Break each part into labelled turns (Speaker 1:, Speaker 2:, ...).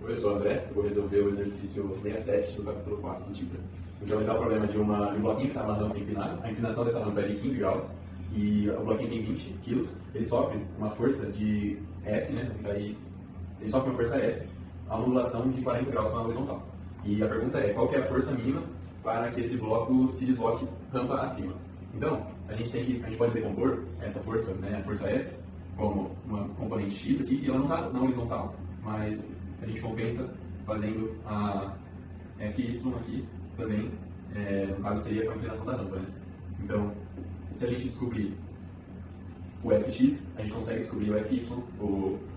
Speaker 1: Oi, eu sou o André, eu vou resolver o exercício 67 do capítulo 4 do Tíbia. Então ele dá o problema de um bloquinho que está numa rampa inclinada, a inclinação dessa rampa é de 15 graus e o bloquinho tem 20 kg, ele sofre uma força de F, né? Daí ele sofre uma força F a uma ondulação de 40 graus para a horizontal. E a pergunta é, qual que é a força mínima para que esse bloco se desloque rampa acima? Então, a gente pode decompor essa força, né, a força F, como uma componente X aqui, que ela não está na horizontal, mas a gente compensa fazendo a Fy aqui também, no caso seria com a inclinação da rampa, né? Então, se a gente descobrir o Fx, a gente consegue descobrir o Fy,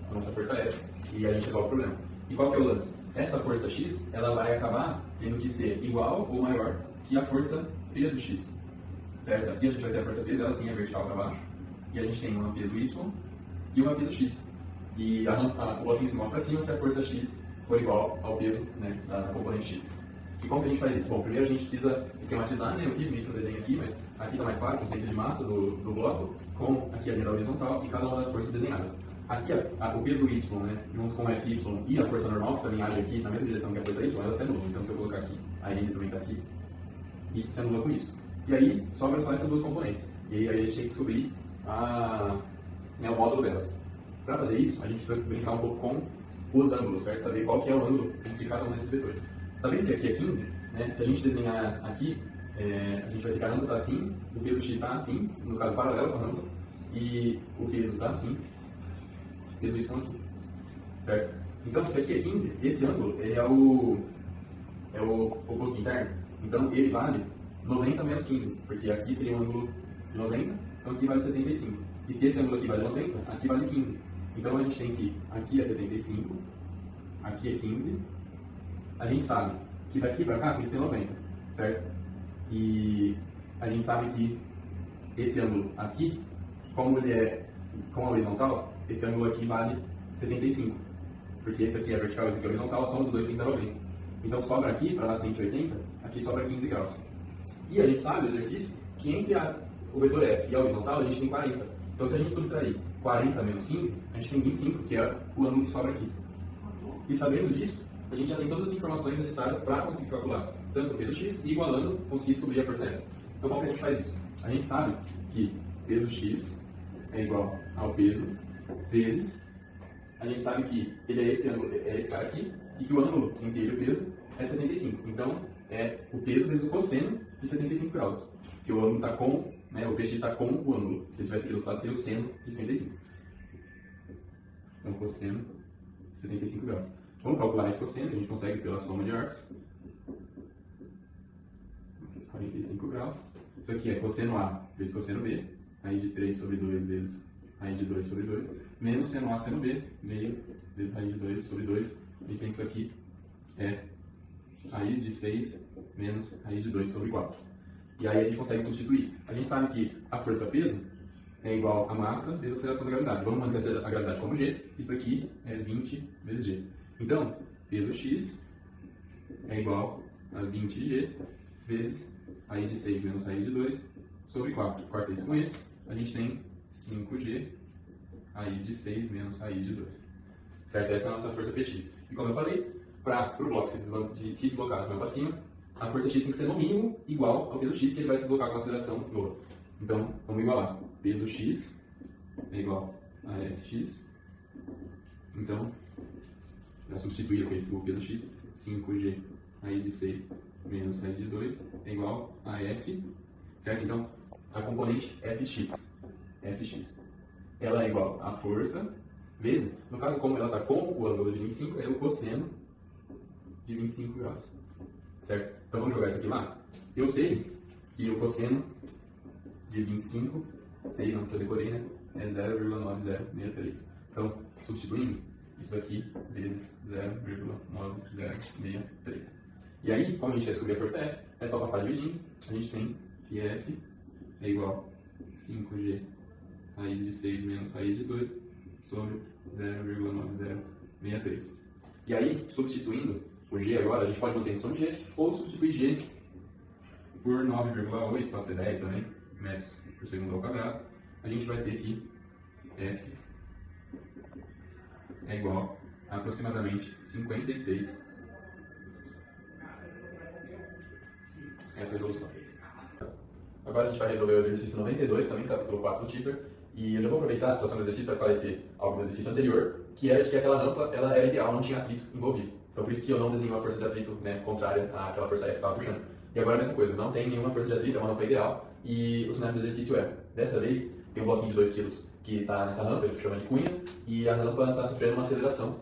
Speaker 1: a nossa força F, e a gente resolve o problema. E qual que é o lance? Essa força X, ela vai acabar tendo que ser igual ou maior que a força peso X, certo? Aqui a gente vai ter a força peso, ela sim é vertical para baixo, e a gente tem uma peso Y e uma peso X. E o bloquinho se move para cima se a força X for igual ao peso, né, da componente X. E como que a gente faz isso? Bom, primeiro a gente precisa esquematizar, né? Eu fiz micro desenho aqui, mas aqui está mais claro o conceito de massa do bloco, com aqui a linha da horizontal e cada uma das forças desenhadas. Aqui o peso Y, né, junto com o Fy e a força normal, que também age aqui na mesma direção que a força Y, ela se anula. Então se eu colocar aqui, a N também está aqui, isso se anula com isso. E aí sobra só essas duas componentes. E aí a gente tem que descobrir o módulo delas. Para fazer isso, a gente precisa brincar um pouco com os ângulos, certo? Saber qual que é o ângulo entre cada um desses vetores. Sabendo que aqui é 15, né? Se a gente desenhar aqui, a gente vai ter que a rampa está assim, o peso X está assim, no caso paralelo com a rampa, e o peso está assim, peso Y aqui, certo? Então, se aqui é 15, esse ângulo ele é o oposto interno, então ele vale 90 menos 15, porque aqui seria um ângulo de 90, então aqui vale 75. E se esse ângulo aqui vale 90, aqui vale 15. Então a gente tem que, aqui é 75, aqui é 15, a gente sabe que daqui para cá tem que ser 90, certo? E a gente sabe que esse ângulo aqui, como ele é com a horizontal, esse ângulo aqui vale 75, porque esse aqui é vertical e esse aqui é horizontal, a soma dos dois tem que dar 90. Então sobra aqui, para dar 180, aqui sobra 15 graus. E a gente sabe, o exercício, que entre o vetor F e a horizontal a gente tem 40. Então se a gente subtrair 40 menos 15, a gente tem 25, que é o ângulo que sobra aqui. E sabendo disso, a gente já tem todas as informações necessárias para conseguir calcular tanto o peso X e igualando, conseguir descobrir a força F. Então como que a gente faz isso? A gente sabe que peso X é igual ao peso vezes, a gente sabe que ele é esse ângulo, é esse cara aqui, e que o ângulo entre ele e o peso é 75. Então é o peso vezes o cosseno de 75 graus, que o ângulo está com, né, o px está com o ângulo. Se ele tivesse aqui do outro lado, seria o seno de 75. Então cosseno de 75 graus. Vamos calcular esse cosseno, a gente consegue pela soma de arcos. 45 graus. Isso aqui é cosseno A vezes cosseno B, raiz de 3 sobre 2 vezes raiz de 2 sobre 2, menos seno A seno B, meio vezes raiz de 2 sobre 2. A gente tem isso aqui, é raiz de 6 menos raiz de 2 sobre 4. E aí a gente consegue substituir. A gente sabe que a força-peso é igual a massa vezes a aceleração da gravidade. Vamos manter a gravidade como G. Isso aqui é 20 vezes G. Então, peso X é igual a 20G vezes raiz de 6 menos raiz de 2 sobre 4. Corta isso com esse, a gente tem 5G raiz de 6 menos raiz de 2. Certo? Essa é a nossa força Px. E como eu falei, para o bloco se deslocar da rampa para cima, a força X tem que ser no mínimo igual ao peso X, que ele vai se deslocar com a aceleração nula. Então, vamos igualar. Peso X é igual a Fx. Então, já substituir o peso X, 5G raiz de 6 menos raiz de 2 é igual a F, certo? Então, a componente Fx, ela é igual a força vezes, no caso, como ela está com o ângulo de 25, é o cosseno de 25 graus, certo? Então, vamos jogar isso aqui lá. Eu sei que o cosseno de 25, sei não, que eu decorei, né? É 0,9063. Então, substituindo, isso aqui vezes 0,9063. E aí, como a gente vai descobrir a força F, é só passar dividindo. A gente tem que F é igual a 5G raiz de 6 menos raiz de 2 sobre 0,9063. E aí, substituindo o G agora, a gente pode manter a função de G, ou substituir G por 9,8, pode ser 10 também, metros por segundo ao quadrado. A gente vai ter que F é igual aproximadamente 56. Essa resolução. Agora a gente vai resolver o exercício 92, também capítulo 4 do Tipper, e eu já vou aproveitar a situação do exercício para esclarecer algo do exercício anterior, que era de que aquela rampa ela era ideal, não tinha atrito envolvido. Então por isso que eu não desenhei uma força de atrito, né, contrária àquela força F que estava puxando. E agora a mesma coisa, não tem nenhuma força de atrito, é uma rampa ideal, e o cenário do exercício é, dessa vez, tem um bloquinho de 2 kg que está nessa rampa, ele chama de cunha, e a rampa está sofrendo uma aceleração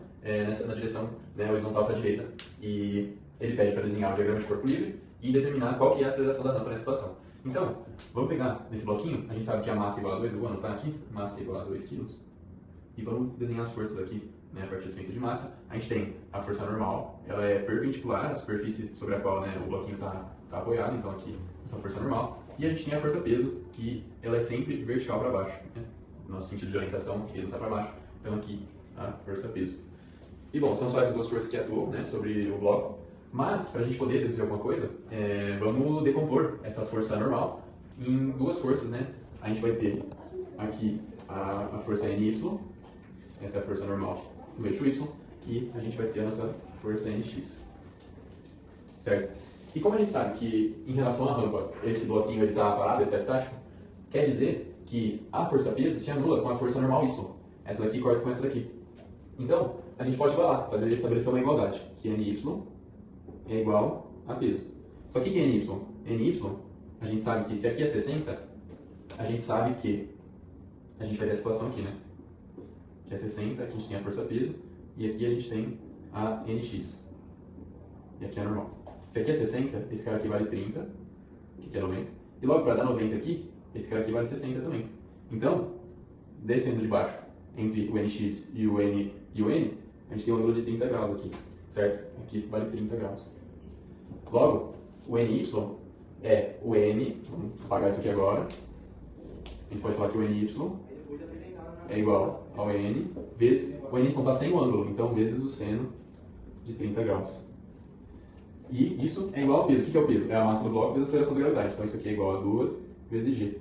Speaker 1: na direção, né, horizontal para a direita. E ele pede para desenhar o diagrama de corpo livre e determinar qual que é a aceleração da rampa nessa situação. Então, vamos pegar nesse bloquinho, a gente sabe que a massa é igual a 2, eu vou anotar aqui, massa é igual a 2 kg, e vamos desenhar as forças aqui, né, a partir do centro de massa. A gente tem a força normal, ela é perpendicular à superfície sobre a qual, né, o bloquinho está apoiado, então aqui essa força normal. E a gente tem a força peso, que ela é sempre vertical para baixo, né? Nosso sentido de orientação, o peso está para baixo, então aqui a força peso. E bom, são só essas duas forças que atuam, né, sobre o bloco. Mas, para a gente poder deduzir alguma coisa, vamos decompor essa força normal em duas forças, né? A gente vai ter aqui a força NY, essa é a força normal do eixo Y, e a gente vai ter a nossa força NX, certo? E como a gente sabe que, em relação à rampa, esse bloquinho está parado, ele está estático, quer dizer que a força peso se anula com a força normal Y. Essa daqui corta com essa daqui. Então, a gente pode igualar, estabelecer uma igualdade, que NY é igual a peso. Só que é NY? NY, a gente sabe que se aqui é 60, a gente sabe que a gente vai ter a situação aqui, né? Que é 60, aqui a gente tem a força peso, e aqui a gente tem a NX. E aqui é normal. Se aqui é 60, esse cara aqui vale 30, que é 90. E logo para dar 90 aqui, esse cara aqui vale 60 também. Então, descendo de baixo, entre o NX e o N, a gente tem um ângulo de 30 graus aqui, certo? Aqui vale 30 graus. Logo, o NY é o N, vamos apagar isso aqui agora. A gente pode falar que o NY é igual ao N vezes, o NY está sem o ângulo, então vezes o seno de 30 graus. E isso é igual ao peso. O que é o peso? É a massa do bloco vezes a aceleração da gravidade. Então isso aqui é igual a 2 vezes G,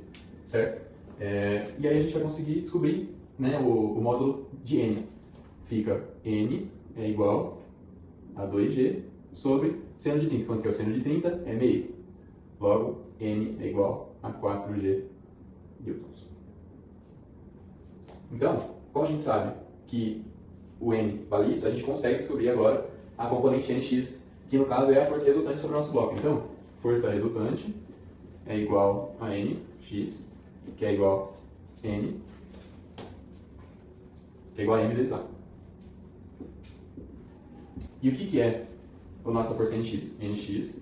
Speaker 1: certo? E aí a gente vai conseguir descobrir, né, o módulo de N. Fica N é igual a 2G sobre seno de 30. Quanto que é o seno de 30? É meio. Logo, N é igual a 4G newtons. Então, como a gente sabe que o N vale isso, a gente consegue descobrir agora a componente NX, que no caso é a força resultante sobre o nosso bloco. Então, força resultante é igual a NX, que é igual a N, que é igual a M vezes A. E o que é a nossa força NX? NX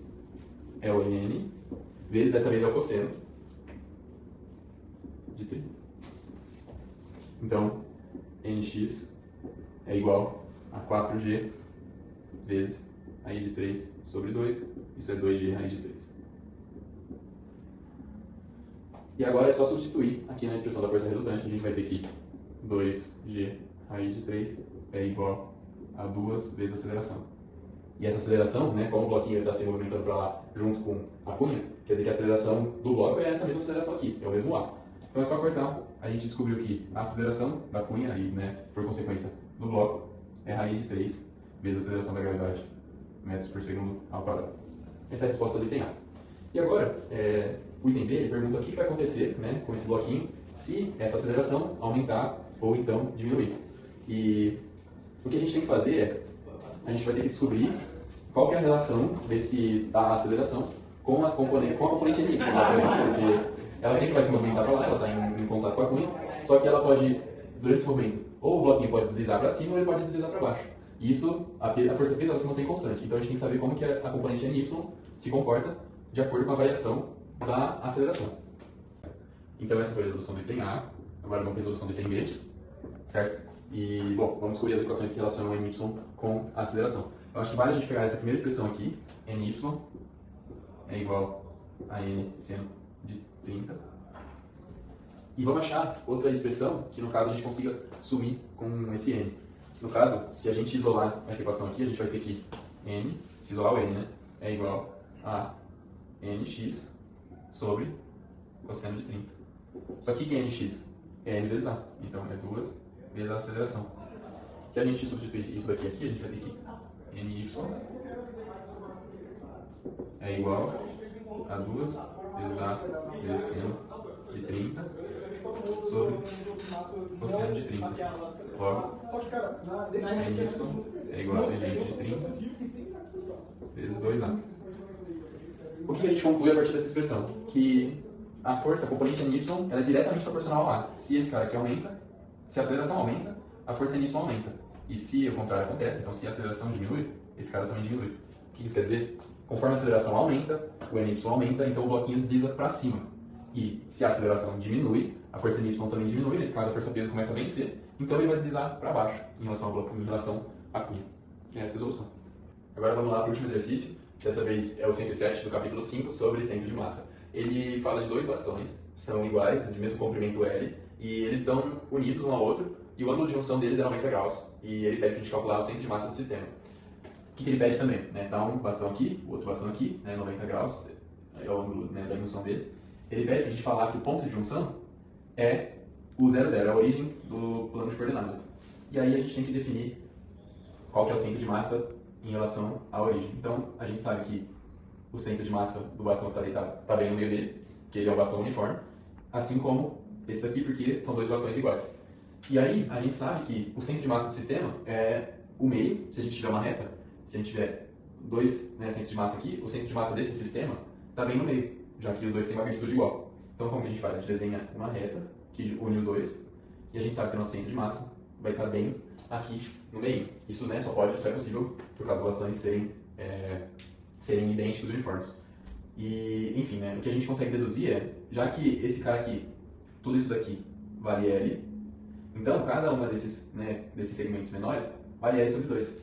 Speaker 1: é o N vezes, dessa vez é o cosseno de 30. Então, NX é igual a 4G vezes raiz de 3 sobre 2. Isso é 2G raiz de 3. E agora é só substituir aqui na expressão da força resultante. A gente vai ter que 2G raiz de 3 é igual a 2 vezes a aceleração. E essa aceleração, né, como o bloquinho está se movimentando para lá junto com a cunha, quer dizer que a aceleração do bloco é essa mesma aceleração aqui, é o mesmo A. Então é só cortar, a gente descobriu que a aceleração da cunha, e, né, por consequência do bloco, é raiz de 3 vezes a aceleração da gravidade, metros por segundo ao quadrado. Essa é a resposta do item A. E agora, o item B ele pergunta o que vai acontecer, né, com esse bloquinho se essa aceleração aumentar ou então diminuir. E o que a gente tem que fazer é, a gente vai ter que descobrir qual que é a relação da aceleração com a componente NY, porque ela sempre vai se movimentar para lá, ela está em contato com a cunha, só que ela pode, durante esse movimento, ou o bloquinho pode deslizar para cima ou ele pode deslizar para baixo. E isso, a força peso ela se mantém constante. Então a gente tem que saber como que a componente NY se comporta de acordo com a variação da aceleração. Então essa foi a resolução do item A, agora vamos para a resolução do item B, certo? E, bom, vamos descobrir as equações que relacionam NY com a aceleração. Eu acho que vale a gente pegar essa primeira expressão aqui, NY é igual a N seno de 30. E vamos achar outra expressão que, no caso, a gente consiga sumir com esse N. No caso, se a gente isolar essa equação aqui, a gente vai ter que N, se isolar o N, né, é igual a NX sobre cosseno de 30. Só que o que é NX? É N vezes A. Então, é 2 vezes a aceleração. Se a gente substituir isso daqui aqui, a gente vai ter que ny é igual a 2 vezes a vezes seno de 30 sobre cosseno de 30. Logo, ny é igual a tangente de 30 vezes 2a. O que a gente conclui a partir dessa expressão? Que a força, a componente ny, ela é diretamente proporcional ao a. Se esse cara aqui aumenta, se a aceleração aumenta, a força ny aumenta. E se o contrário acontece, então se a aceleração diminui, esse cara também diminui. O que isso quer dizer? Conforme a aceleração aumenta, o ny aumenta, então o bloquinho desliza para cima. E se a aceleração diminui, a força ny também diminui, nesse caso a força peso começa a vencer, então ele vai deslizar para baixo em relação ao bloquinho, em relação à cunha. Essa é a resolução. Agora vamos lá para o último exercício, dessa vez é o 107 do capítulo 5 sobre centro de massa. Ele fala de dois bastões, são iguais, de mesmo comprimento L, e eles estão unidos um ao outro, e o ângulo de junção deles é 90 graus, e ele pede para a gente calcular o centro de massa do sistema. O que ele pede também? Né? Tá um bastão aqui, o outro bastão aqui, né? 90 graus, é o ângulo, né, da junção deles. Ele pede para a gente falar que o ponto de junção é o 0,0, é a origem do plano de coordenadas. E aí a gente tem que definir qual que é o centro de massa em relação à origem. Então, a gente sabe que o centro de massa do bastão que está ali está bem no meio dele, que ele é um bastão uniforme, assim como esse daqui, porque são dois bastões iguais. E aí, a gente sabe que o centro de massa do sistema é o meio, se a gente tiver uma reta, se a gente tiver dois, né, centros de massa aqui, o centro de massa desse sistema está bem no meio, já que os dois têm magnitude igual. Então, como que a gente faz? A gente desenha uma reta que une os dois, e a gente sabe que o nosso centro de massa vai estar bem aqui no meio. Isso, né, só é possível por causa dos bastões serem idênticos e uniformes. E, enfim, né, o que a gente consegue deduzir é, já que esse cara aqui, tudo isso daqui vale L, então cada uma desses segmentos menores vale L sobre 2.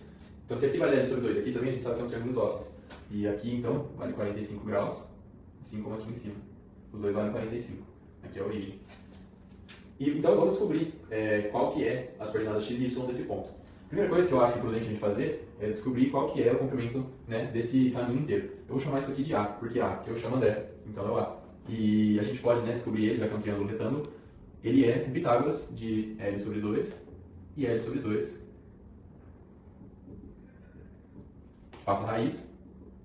Speaker 1: Então se aqui vale L sobre 2, aqui também a gente sabe que é um triângulo isósceles. E aqui então vale 45 graus, assim como aqui em cima. Os dois valem 45. Aqui é a origem. E, então vamos descobrir qual que é as coordenadas x e y desse ponto. A primeira coisa que eu acho prudente a gente fazer é descobrir qual que é o comprimento, né, desse caminho inteiro. Eu vou chamar isso aqui de A, porque A, que eu chamo André, então é o A. E a gente pode, né, descobrir ele, já que é um triângulo retângulo, ele é um Pitágoras de L sobre 2 e L sobre 2. Passa a raiz,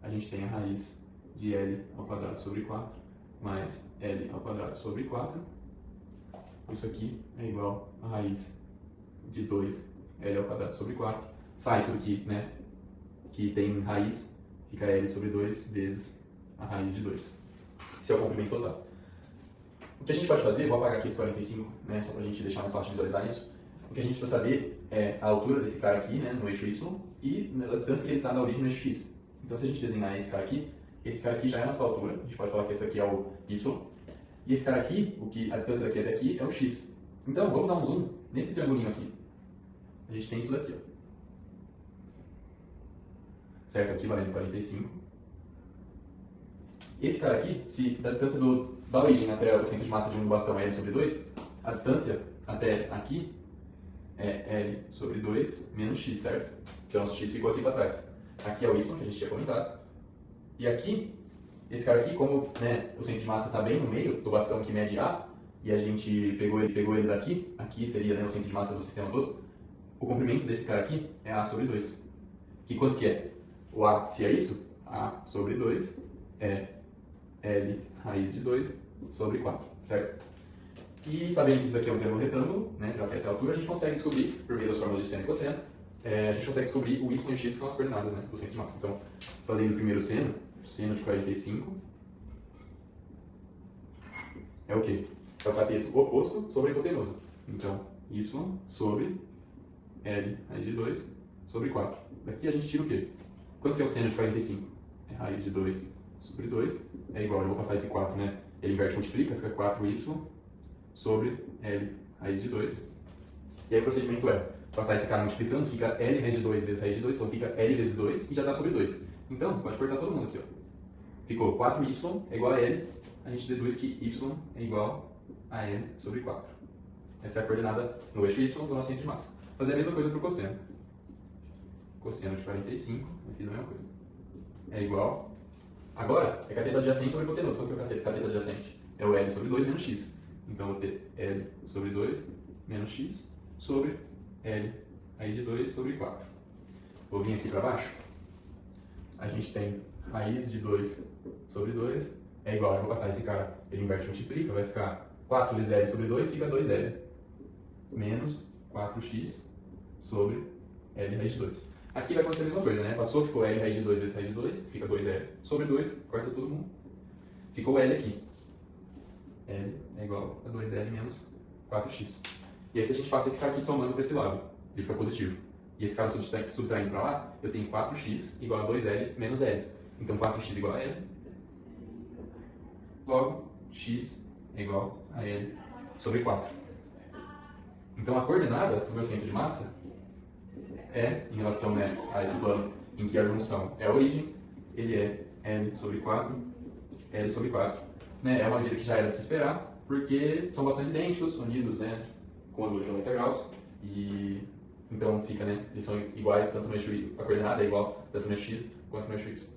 Speaker 1: a gente tem a raiz de L ao quadrado sobre 4 mais L ao quadrado sobre 4. Isso aqui é igual a raiz de 2 L ao quadrado sobre 4. Sai tudo aqui, né, que tem raiz, fica L sobre 2 vezes a raiz de 2. Esse é o comprimento total. O que a gente pode fazer, vou apagar aqui esse 45, né, só para a gente deixar mais fácil de visualizar isso. O que a gente precisa saber é a altura desse cara aqui, né, no eixo Y, e a distância que ele está da origem no eixo X. Então, se a gente desenhar esse cara aqui já é a nossa altura, a gente pode falar que esse aqui é o Y, e esse cara aqui, a distância daqui até aqui, é o X. Então, vamos dar um zoom nesse triangulinho aqui. A gente tem isso daqui, ó. Certo? Aqui valendo 45. Esse cara aqui, se da distância da origem até o centro de massa de um do bastão é L sobre 2, a distância até aqui é L sobre 2 menos X, certo? Porque o nosso X ficou aqui para trás. Aqui é o Y, que a gente tinha comentado. E aqui, esse cara aqui, como, né, o centro de massa está bem no meio do bastão que mede A, e a gente pegou ele daqui, aqui seria, né, o centro de massa do sistema todo, o comprimento desse cara aqui é A sobre 2. Que quanto que é? O A, se é isso, A sobre 2 é L raiz de 2 sobre 4, certo? E sabendo que isso aqui é um triângulo retângulo, né, já que essa é a altura, a gente consegue descobrir, por meio das fórmulas de seno e cosseno, a gente consegue descobrir o y e o x, que são as coordenadas, né, do centro de massa. Então, fazendo o primeiro seno de 45, é o quê? É o cateto oposto sobre a hipotenusa. Então, y sobre L raiz de 2 sobre 4. Daqui a gente tira o quê? Quanto que é o seno de 45? É raiz de 2 sobre 2. É igual, eu vou passar esse 4, né? Ele inverte e multiplica, fica 4y sobre L raiz de 2. E aí o procedimento é passar esse cara multiplicando, fica L raiz de 2 vezes raiz de 2, então fica L vezes 2 e já está sobre 2. Então, pode cortar todo mundo aqui, ó. Ficou 4y é igual a L, a gente deduz que y é igual a L sobre 4. Essa é a coordenada no eixo y do nosso centro de massa. Fazer a mesma coisa para o cosseno. Cosseno de 45, eu fiz a mesma coisa. É igual. Agora, é cateto adjacente sobre hipotenusa. Quanto que é o cateto adjacente? É o L sobre 2 menos x. Então, eu vou ter L sobre 2 menos x sobre L raiz de 2 sobre 4. Vou vir aqui para baixo. A gente tem raiz de 2 sobre 2 é igual, eu vou passar esse cara, ele inverte e multiplica, vai ficar 4 vezes L sobre 2, fica 2L, menos 4x sobre L raiz de 2. Aqui vai acontecer a mesma coisa, né? Passou, ficou L raiz de 2 vezes raiz de 2, fica 2L sobre 2, corta todo mundo. Ficou L aqui. L é igual a 2L menos 4x. E aí se a gente passa esse cara aqui somando para esse lado, ele fica positivo. E esse cara subtraindo para lá, eu tenho 4x igual a 2L menos L. Então 4x igual a L. Logo, x é igual a L sobre 4. Então a coordenada do meu centro de massa é, em relação, né, a esse plano em que a junção é a origem, ele é L sobre 4, L sobre 4. Né? É uma medida que já era de se esperar, porque são bastante idênticos, unidos, né, com ângulo de 90 graus. E então fica, né, eles são iguais, tanto no eixo y, a coordenada é igual tanto no eixo x quanto no eixo y.